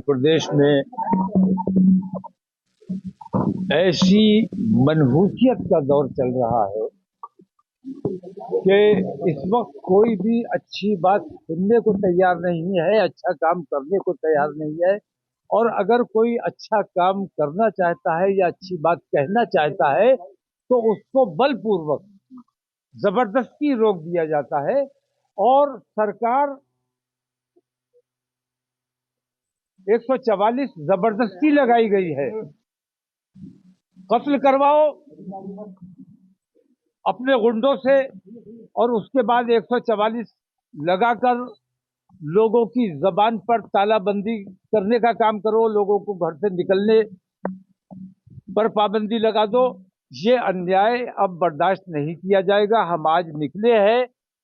प्रदेश में ऐसी मनहूसियत का दौर चल रहा है कि इस वक्त कोई भी अच्छी बात सुनने को तैयार नहीं है, अच्छा काम करने को तैयार नहीं है। और अगर कोई अच्छा काम करना चाहता है या अच्छी बात कहना चाहता है तो उसको बलपूर्वक जबरदस्ती रोक दिया जाता है। और सरकार 144 जबरदस्ती लगाई गई है। कत्ल करवाओ अपने गुंडों से और उसके बाद 144 लगाकर लोगों की जबान पर तालाबंदी करने का काम करो, लोगों को घर से निकलने पर पाबंदी लगा दो। ये अन्याय अब बर्दाश्त नहीं किया जाएगा। हम आज निकले हैं,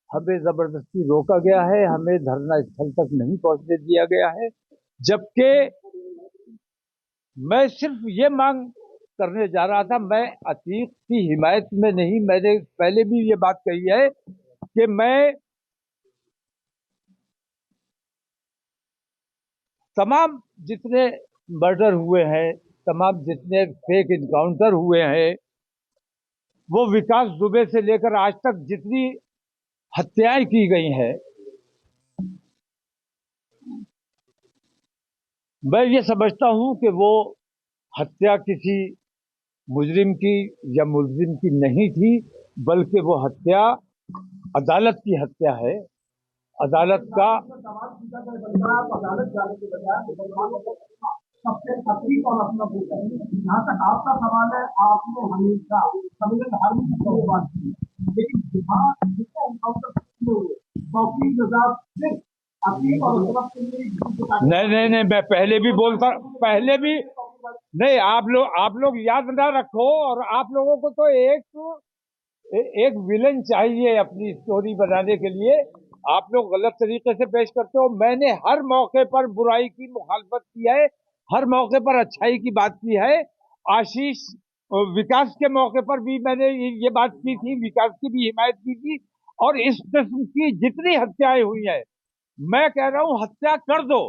हमें जबरदस्ती रोका गया है, हमें धरना स्थल तक नहीं पहुंचने दिया गया है। जबकि मैं सिर्फ ये मांग करने जा रहा था, मैं अतीक की हिमायत में नहीं, मैंने पहले भी ये बात कही है कि मैं तमाम जितने मर्डर हुए हैं, तमाम जितने फेक इनकाउंटर हुए हैं, वो विकास दुबे से लेकर आज तक जितनी हत्याएं की गई हैं, मैं ये समझता हूं कि वो हत्या किसी मुजरिम की या मुलजिम की नहीं थी, बल्कि वो हत्या अदालत की हत्या है। अदालत का अदालत जाने के बजाय सबसे तकलीफ और अपना होता है। जहाँ तक आपका सवाल है, आपने हमेशा संविधान धार्मिक की बात की, लेकिन जहाँ जिसका एनकाउंटर हुए सिर्फ अपनी और के लिए नहीं, मैं पहले भी बोलता, पहले भी नहीं। आप लोग याद ना रखो, और आप लोगों को तो एक विलन चाहिए अपनी स्टोरी बनाने के लिए। आप लोग गलत तरीके से पेश करते हो। मैंने हर मौके पर बुराई की मुखालफत की है, हर मौके पर अच्छाई की बात की है। आशीष विकास के मौके पर भी मैंने ये बात की थी, विकास की भी हिमायत की थी। और इस किस्म की जितनी हत्याएं हुई है, मैं कह रहा हूं हत्या कर दो।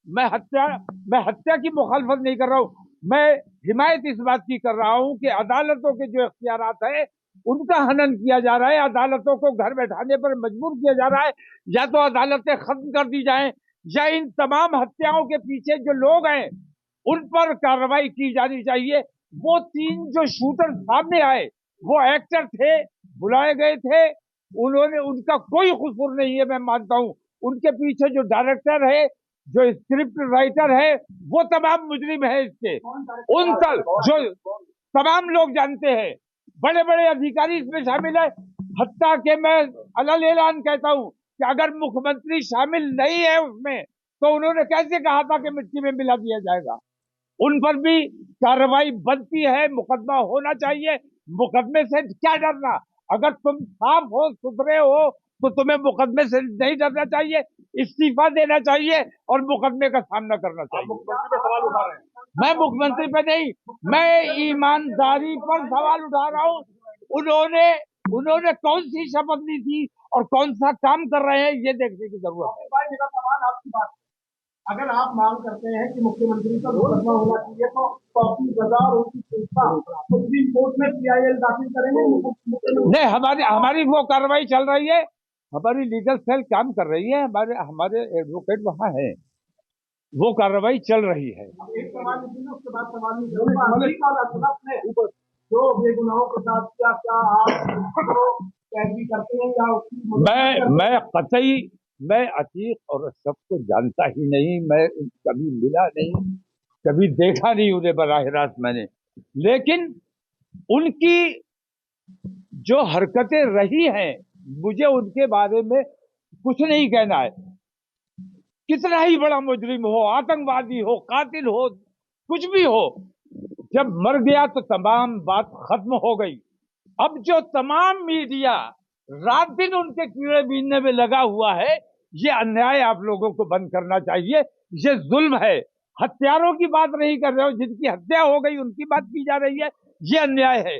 मैं हत्या मैं हत्या की मुखालफत नहीं कर रहा हूं। मैं हिमायत इस बात की कर रहा हूं कि अदालतों के जो इख्तियारात है उनका हनन किया जा रहा है। अदालतों को घर बैठाने पर मजबूर किया जा रहा है। या तो अदालतें खत्म कर दी जाएं, या इन तमाम हत्याओं के पीछे जो लोग हैं उन पर कार्रवाई की जानी चाहिए। वो 3 जो शूटर सामने आए, वो एक्टर थे, बुलाए गए थे, उन्होंने उनका कोई कसूर नहीं है, मैं मानता हूं। उनके पीछे जो डायरेक्टर है, जो स्क्रिप्ट राइटर है, वो तमाम मुजरिम है इसके। उन तक जो तमाम लोग जानते हैं, बड़े बड़े अधिकारी इसमें शामिल है। हत्या के मैं अलग ऐलान कहता हूं कि अगर मुख्यमंत्री शामिल नहीं है उसमें, तो उन्होंने कैसे कहा था कि मिट्टी में मिला दिया जाएगा। उन पर भी कार्रवाई बनती है, मुकदमा होना चाहिए। मुकदमे से क्या डरना? अगर तुम साफ हो, सुथरे हो, तो तुम्हें मुकदमे से नहीं डरना चाहिए, इस्तीफा देना चाहिए और मुकदमे का सामना करना चाहिए। मुख्यमंत्री पे सवाल उठा रहे हैं? मैं मुख्यमंत्री पे नहीं, मैं ईमानदारी पर सवाल उठा रहा हूँ। उन्होंने उन्होंने कौन सी शपथ ली थी और कौन सा काम कर रहे हैं, ये देखने की जरूरत है। मेरा सवाल आपकी बात, अगर आप मांग करते हैं कि मुख्यमंत्री का मुकदमा होना चाहिए, तो कॉपी बाजार उनकी संस्था सुप्रीम कोर्ट में पीआईएल दाखिल करेंगे? नहीं, हमारी वो कार्रवाई चल रही है। हमारी लीगल सेल काम कर रही है, हमारे एडवोकेट वहां हैं, वो कार्रवाई चल रही है। एक सवाल उसके बाद सवाल नहीं, जो बेगुनाहों के साथ क्या आप कैदी करते हैं या मैं कतई मैं अतीक और अशरफ को जानता ही नहीं, मैं कभी मिला नहीं, कभी देखा नहीं उन्हें बराह रास्त मैंने। लेकिन उनकी जो हरकतें रही हैं, मुझे उनके बारे में कुछ नहीं कहना है। कितना ही बड़ा मुजरिम हो, आतंकवादी हो, कातिल हो, कुछ भी हो, जब मर गया तो तमाम बात खत्म हो गई। अब जो तमाम मीडिया रात दिन उनके कीड़े बीनने में लगा हुआ है, ये अन्याय आप लोगों को बंद करना चाहिए। ये जुल्म है। हत्यारों की बात नहीं कर रहे हो, जिनकी हत्या हो गई उनकी बात की जा रही है, ये अन्याय है।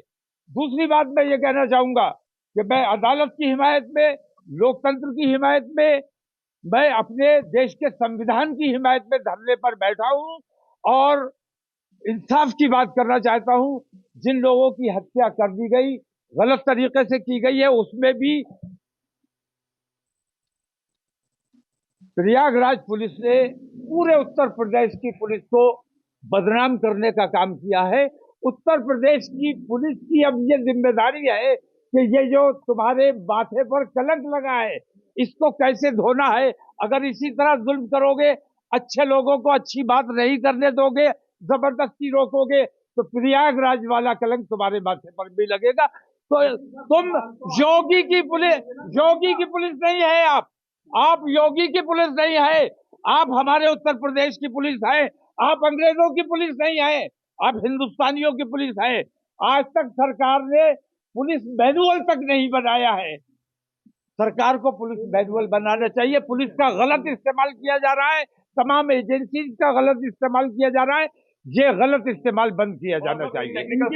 दूसरी बात मैं ये कहना चाहूंगा कि मैं अदालत की हिमायत में, लोकतंत्र की हिमायत में, मैं अपने देश के संविधान की हिमायत में धरने पर बैठा हूं और इंसाफ की बात करना चाहता हूं। जिन लोगों की हत्या कर दी गई, गलत तरीके से की गई है, उसमें भी प्रयागराज पुलिस ने पूरे उत्तर प्रदेश की पुलिस को बदनाम करने का काम किया है। उत्तर प्रदेश की पुलिस की अब ये जिम्मेदारी है कि ये जो तुम्हारे माथे पर कलंक लगा है, इसको कैसे धोना है। अगर इसी तरह जुल्म करोगे, अच्छे लोगों को अच्छी बात नहीं करने दोगे, जबरदस्ती रोकोगे, तो प्रयागराज वाला कलंक तुम्हारे माथे पर भी लगेगा। तो तुम योगी की पुलिस नहीं है। आप योगी की पुलिस नहीं है। आप हमारे उत्तर प्रदेश की पुलिस है। आप अंग्रेजों की पुलिस नहीं है। आप हिंदुस्तानियों की पुलिस है। आज तक सरकार ने पुलिस मैनुअल तक नहीं बनाया है। सरकार को पुलिस मैनुअल बनाना चाहिए। पुलिस का गलत इस्तेमाल किया जा रहा है, तमाम एजेंसी का गलत इस्तेमाल किया जा रहा है। ये गलत इस्तेमाल बंद किया जाना चाहिए। इनका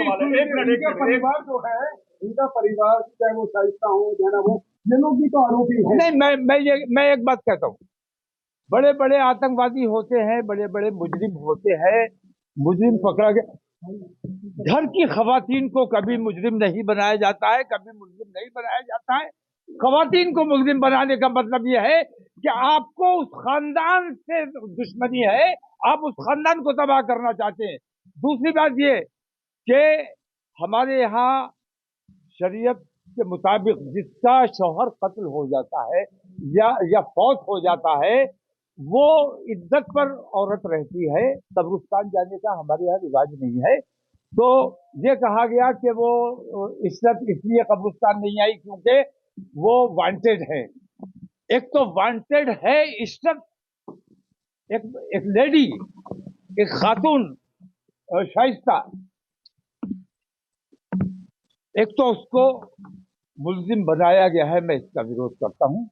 परिवार जो है, इनका परिवार चाहे वो शाइस्ता हो या वो, ये लोग भी तो आरोपी हैं। नहीं, मैं एक बात कहता हूँ, बड़े बड़े आतंकवादी होते हैं, बड़े बड़े मुजरिम होते हैं, मुजरिम पकड़ा गया। घर की खवातीन को कभी मुजरिम नहीं बनाया जाता है, कभी मुजरिम नहीं बनाया जाता है। खवातीन को मुजरिम बनाने का मतलब यह है कि आपको उस खानदान से दुश्मनी है, आप उस खानदान को तबाह करना चाहते हैं। दूसरी बात ये कि हमारे यहाँ शरीयत के मुताबिक जिसका शौहर कत्ल हो जाता है या फौत हो जाता है, वो इज्जत पर औरत रहती है। कब्रिस्तान जाने का हमारे यहाँ रिवाज नहीं है। तो ये कहा गया कि वो इज्जत इसलिए कब्रिस्तान नहीं आई क्योंकि वो वांटेड है। एक तो वांटेड है इज्जत, एक लेडी, एक खातून शाइस्ता, एक तो उसको मुल्जिम बनाया गया है, मैं इसका विरोध करता हूं।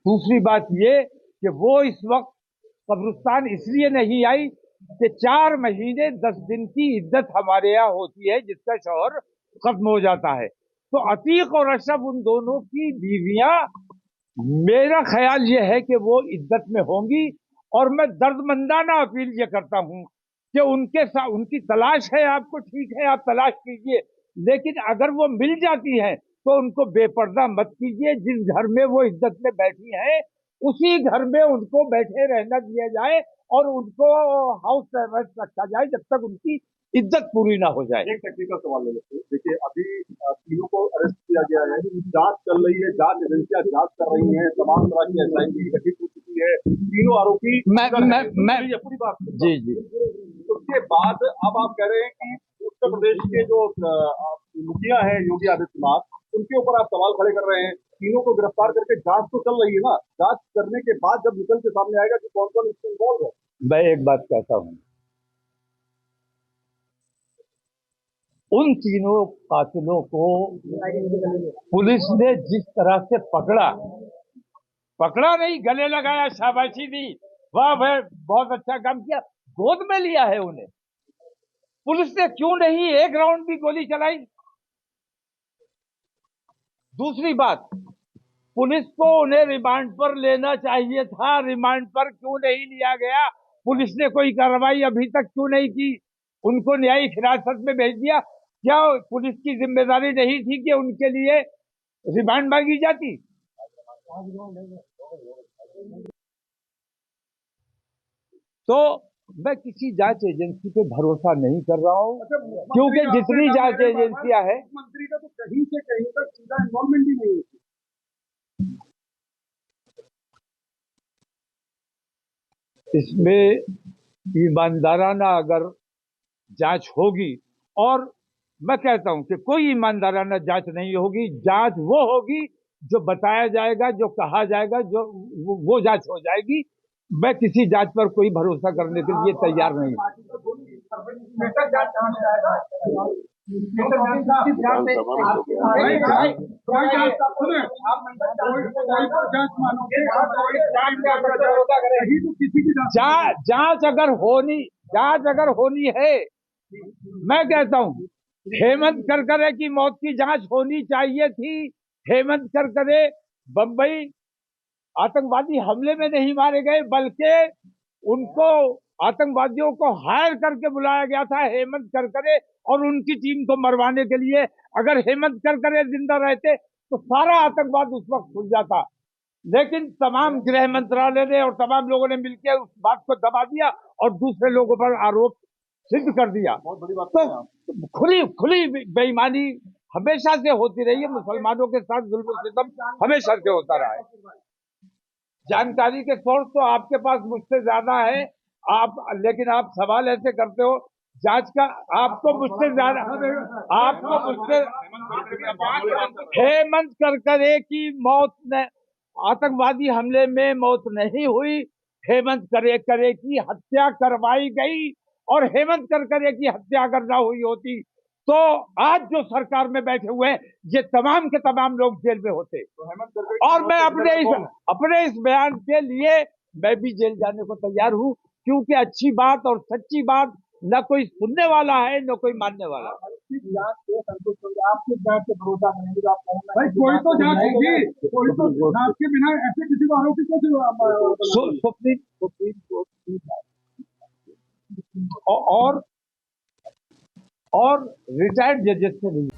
दूसरी बात ये कि वो इस वक्त कब्रिस्तान इसलिए नहीं आई कि 4 महीने 10 दिन की इद्दत हमारे यहाँ होती है जिसका शौहर खत्म हो जाता है। तो अतीक और अशरफ उन दोनों की बीवियां, मेरा ख्याल ये है कि वो इद्दत में होंगी। और मैं दर्दमंदाना अपील ये करता हूं कि उनके साथ उनकी तलाश है, आपको ठीक है, आप तलाश कीजिए, लेकिन अगर वो मिल जाती हैं तो उनको बेपर्दा मत कीजिए। जिस घर में वो इज्जत में बैठी हैं, उसी घर में उनको बैठे रहना दिया जाए और उनको हाउस अरेस्ट रखा जाए जब तक उनकी इज्जत पूरी ना हो जाए। एक टेक्निकल सवाल ले लेते हैं। देखिए, अभी तीनों को अरेस्ट किया गया है, जांच चल रही है, जांच एजेंसियां जांच कर रही हैं, तमाम तरह की एसआईटी गठित हो चुकी है, तीनों आरोपी मैं पूरी बात जी उसके बाद अब आप कह रहे हैं कि उत्तर प्रदेश के जो मुखिया है योगी आदित्यनाथ, उनके ऊपर आप सवाल खड़े कर रहे हैं। तीनों को गिरफ्तार करके जांच तो चल रही है ना, जांच करने के बाद जब निकल के सामने आएगा कि कौन कौन इसमें इन्वॉल्व है। मैं एक बात कहता हूं, उन तीनों कातिलों को पुलिस ने जिस तरह से पकड़ा नहीं, गले लगाया, शाबाशी दी, वाह भाई बहुत अच्छा काम किया, गोद में लिया है उन्हें। पुलिस ने क्यों नहीं एक राउंड भी गोली चलाई? दूसरी बात, पुलिस को उन्हें रिमांड पर लेना चाहिए था। रिमांड पर क्यों नहीं लिया गया? पुलिस ने कोई कार्रवाई अभी तक क्यों नहीं की? उनको न्यायिक हिरासत में भेज दिया। क्या पुलिस की जिम्मेदारी नहीं थी कि उनके लिए रिमांड मांगी जाती? तो मैं किसी जांच एजेंसी पे भरोसा नहीं कर रहा हूं, क्योंकि जितनी जांच एजेंसियां हैं, मंत्री का तो कहीं से कहीं तक सीधा इन्वॉल्वमेंट ही नहीं है। इसमें ईमानदाराना अगर जांच होगी, और मैं कहता हूं कि कोई ईमानदाराना जांच नहीं होगी। जांच वो होगी जो बताया जाएगा, जो कहा जाएगा, जो वो जांच हो जाएगी। मैं किसी जांच पर कोई भरोसा करने के लिए तैयार नहीं। जांच अगर होनी है, मैं कहता हूं हेमंत करकरे की मौत की जांच होनी चाहिए थी। हेमंत करकरे बंबई आतंकवादी हमले में नहीं मारे गए, बल्कि उनको आतंकवादियों को हायर करके बुलाया गया था हेमंत करकरे और उनकी टीम को मरवाने के लिए। अगर हेमंत करकरे जिंदा रहते तो सारा आतंकवाद उस वक्त खुल जाता, लेकिन तमाम गृह मंत्रालय ने और तमाम लोगों ने मिलकर उस बात को दबा दिया और दूसरे लोगों पर आरोप सिद्ध कर दिया। बहुत बड़ी बात तो खुली खुली बेईमानी हमेशा से होती रही है। मुसलमानों के साथ जुल्म सितम हमेशा से होता रहा है। जानकारी के सोर्स तो आपके पास मुझसे ज्यादा है, लेकिन आप सवाल ऐसे करते हो जांच का। आपको मुझसे ज्यादा, आपको मुझसे हेमंत करकरे की मौत ने आतंकवादी हमले में मौत नहीं हुई, हेमंत करकरे की हत्या करवाई गई। और हेमंत करकरे की हत्या अगर ना हुई होती तो आज जो सरकार में बैठे हुए हैं ये तमाम के तमाम लोग जेल में होते। और मैं अपने इस बयान के लिए मैं भी जेल जाने को तैयार हूं, क्योंकि अच्छी बात और सच्ची बात न कोई सुनने वाला है न कोई मानने वाला। आपकी जांच से भरोसा नहीं, भाई कोई तो जांच होगी, कोई तो जांच के बिना ऐसे किसी को आरोपी कैसे सुप्रीम कोर्ट और रिटायर्ड जजेस से नहीं।